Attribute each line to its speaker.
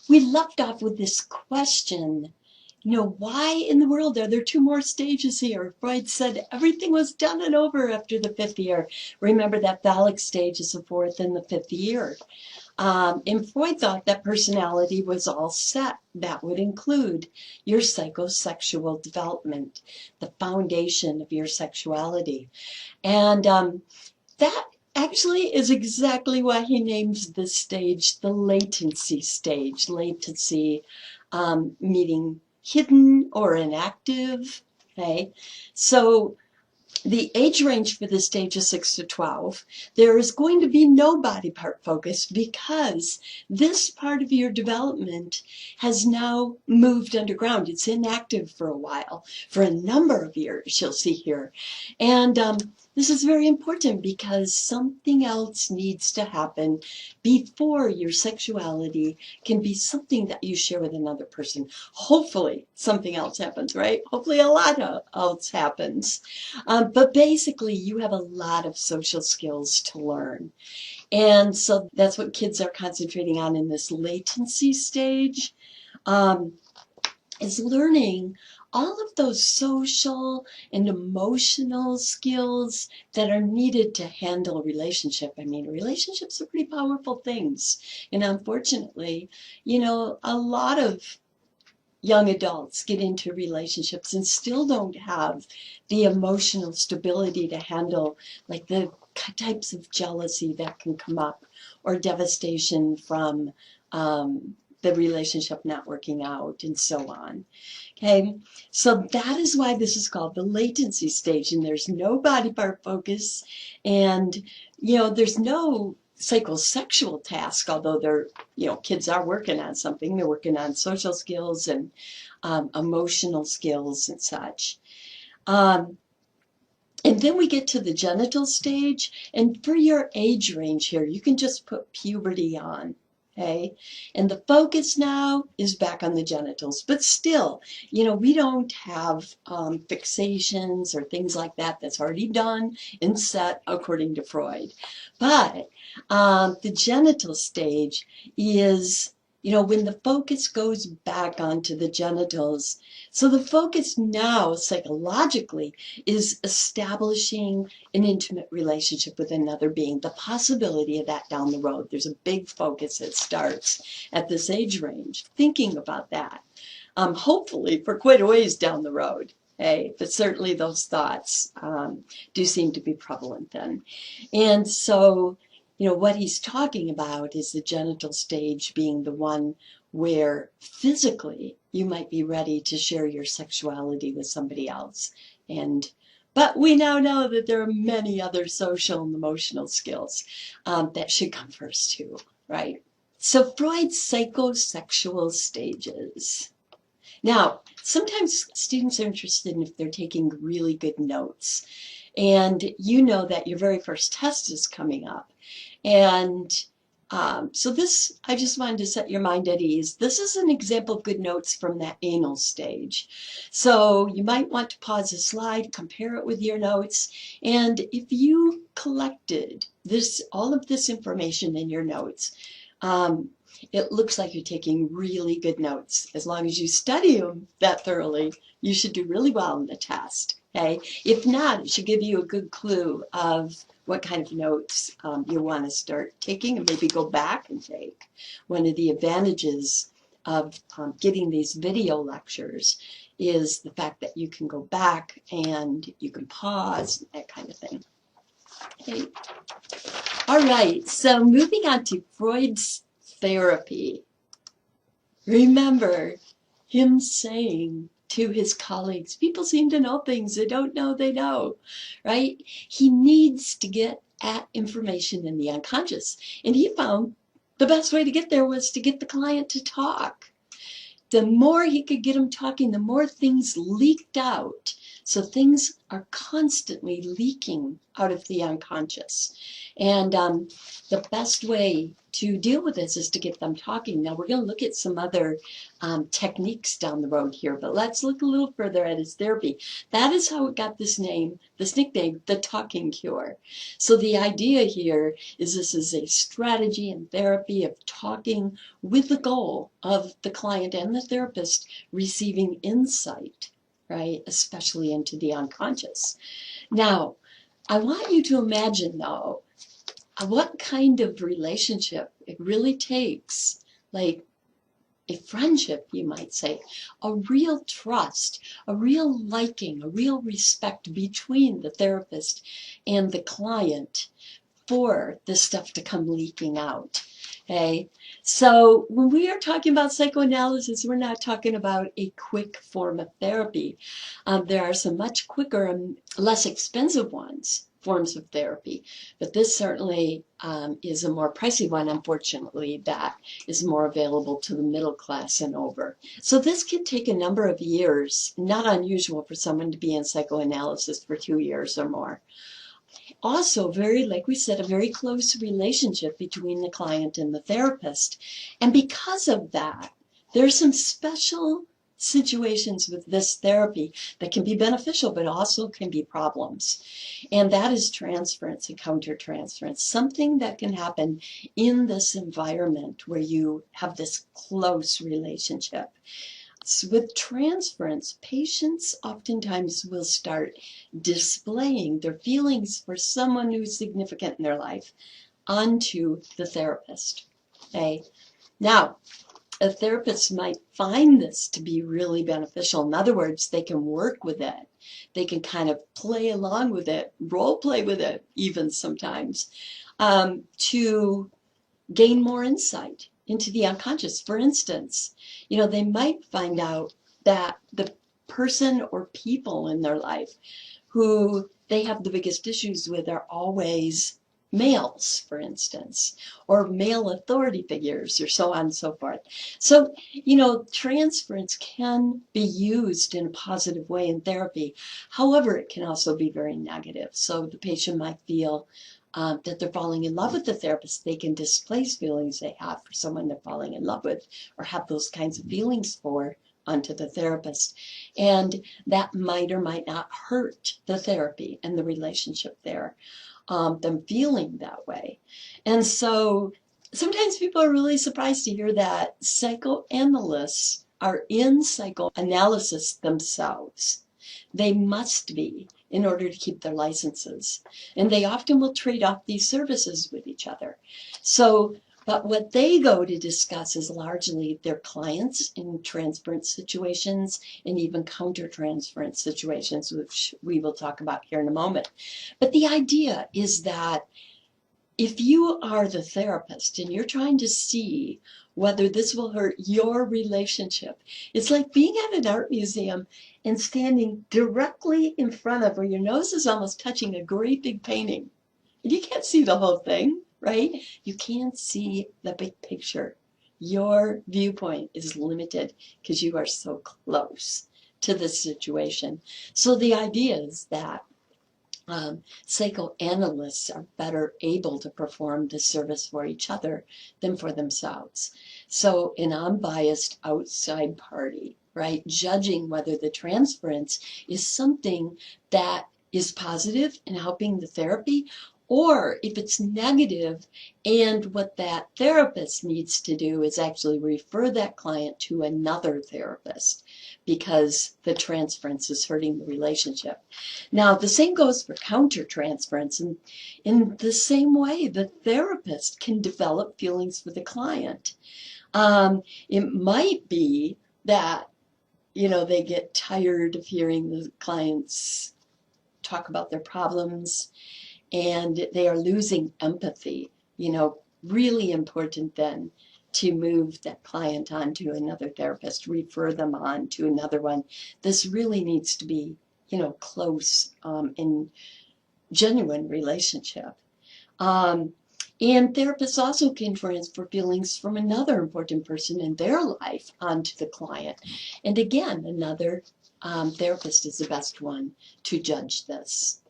Speaker 1: we left off with this question, why in the world are there two more stages here? Freud said everything was done and over after the fifth year. Remember that phallic stage is the fourth and the fifth year. And Freud thought that personality was all set. That would include your psychosexual development, the foundation of your sexuality. And that actually is exactly why he names this stage the latency stage. Latency meaning hidden or inactive. Okay, so the age range for this stage is 6 to 12. There is going to be no body part focus because this part of your development has now moved underground. It's inactive for a while, for a number of years, you'll see here. And this is very important because something else needs to happen before your sexuality can be something that you share with another person. Hopefully something else happens, right? Hopefully a lot else happens. But basically, you have a lot of social skills to learn. And so that's what kids are concentrating on in this latency stage, is learning all of those social and emotional skills that are needed to handle a relationship. I mean, relationships are pretty powerful things. And unfortunately, a lot of young adults get into relationships and still don't have the emotional stability to handle like the types of jealousy that can come up or devastation from the relationship not working out and so on. Okay, so that is why this is called the latency stage, and there's no body part focus, and there's no psychosexual task, although they're, kids are working on something. They're working on social skills and emotional skills and such. And then we get to the genital stage, and for your age range here, you can just put puberty on. Okay, and the focus now is back on the genitals, but still, we don't have fixations or things like that. That's already done and set according to Freud. But the genital stage is, when the focus goes back onto the genitals. So the focus now psychologically is establishing an intimate relationship with another being, the possibility of that down the road. There's a big focus that starts at this age range, thinking about that, hopefully for quite a ways down the road. Hey, but certainly those thoughts do seem to be prevalent then. And so, what he's talking about is the genital stage being the one where physically you might be ready to share your sexuality with somebody else. But we now know that there are many other social and emotional skills that should come first too, right? So Freud's psychosexual stages. Now, sometimes students are interested in if they're taking really good notes. And you know that your very first test is coming up. And so this, I just wanted to set your mind at ease. This is an example of good notes from that anal stage. So you might want to pause the slide, compare it with your notes. And if you collected all of this information in your notes, it looks like you're taking really good notes. As long as you study them that thoroughly, you should do really well in the test. Okay? If not, it should give you a good clue of what kind of notes you want to start taking and maybe go back and take. One of the advantages of getting these video lectures is the fact that you can go back and you can pause, that kind of thing. Okay. All right, so moving on to Freud's therapy. Remember him saying to his colleagues, people seem to know things they don't know they know, right? He needs to get at information in the unconscious. And he found the best way to get there was to get the client to talk. The more he could get him talking, the more things leaked out So things are constantly leaking out of the unconscious. And the best way to deal with this is to get them talking. Now, we're going to look at some other techniques down the road here, but let's look a little further at his therapy. That is how it got this nickname, the talking cure. So the idea here is this is a strategy and therapy of talking with the goal of the client and the therapist receiving insight, right, especially into the unconscious. Now, I want you to imagine, though, what kind of relationship it really takes, like a friendship, you might say, a real trust, a real liking, a real respect between the therapist and the client for this stuff to come leaking out. Okay, so when we are talking about psychoanalysis, we're not talking about a quick form of therapy. There are some much quicker and less expensive forms of therapy, but this certainly is a more pricey one, unfortunately, that is more available to the middle class and over. So this can take a number of years, not unusual for someone to be in psychoanalysis for 2 years or more. Also, like we said, a very close relationship between the client and the therapist. And because of that, there's some special situations with this therapy that can be beneficial, but also can be problems. And that is transference and countertransference, something that can happen in this environment where you have this close relationship. So with transference, patients oftentimes will start displaying their feelings for someone who's significant in their life onto the therapist. Okay? Now, a therapist might find this to be really beneficial. In other words, they can work with it. They can kind of play along with it, role play with it, even sometimes, to gain more insight into the unconscious. For instance, they might find out that the person or people in their life who they have the biggest issues with are always males, for instance, or male authority figures, or so on and so forth. So, transference can be used in a positive way in therapy. However, it can also be very negative. So the patient might feel that they're falling in love with the therapist. They can displace feelings they have for someone they're falling in love with or have those kinds of feelings for onto the therapist. And that might or might not hurt the therapy and the relationship there, them feeling that way. And so sometimes people are really surprised to hear that psychoanalysts are in psychoanalysis themselves. They must be in order to keep their licenses. And they often will trade off these services with each other. But what they go to discuss is largely their clients in transference situations and even counter-transference situations, which we will talk about here in a moment. But the idea is that if you are the therapist and you're trying to see whether this will hurt your relationship, it's like being at an art museum and standing directly in front of where your nose is almost touching a great big painting. And you can't see the whole thing, right? You can't see the big picture. Your viewpoint is limited because you are so close to the situation. So the idea is that psychoanalysts are better able to perform this service for each other than for themselves. So an unbiased outside party, right, judging whether the transference is something that is positive in helping the therapy, or if it's negative, and what that therapist needs to do is actually refer that client to another therapist because the transference is hurting the relationship. Now, the same goes for countertransference. And in the same way, the therapist can develop feelings for the client. It might be that, they get tired of hearing the clients talk about their problems and they are losing empathy. Really important then to move that client on to another therapist, refer them on to another one. This really needs to be close and genuine relationship. And therapists also can transfer feelings from another important person in their life onto the client. And again, another therapist is the best one to judge this.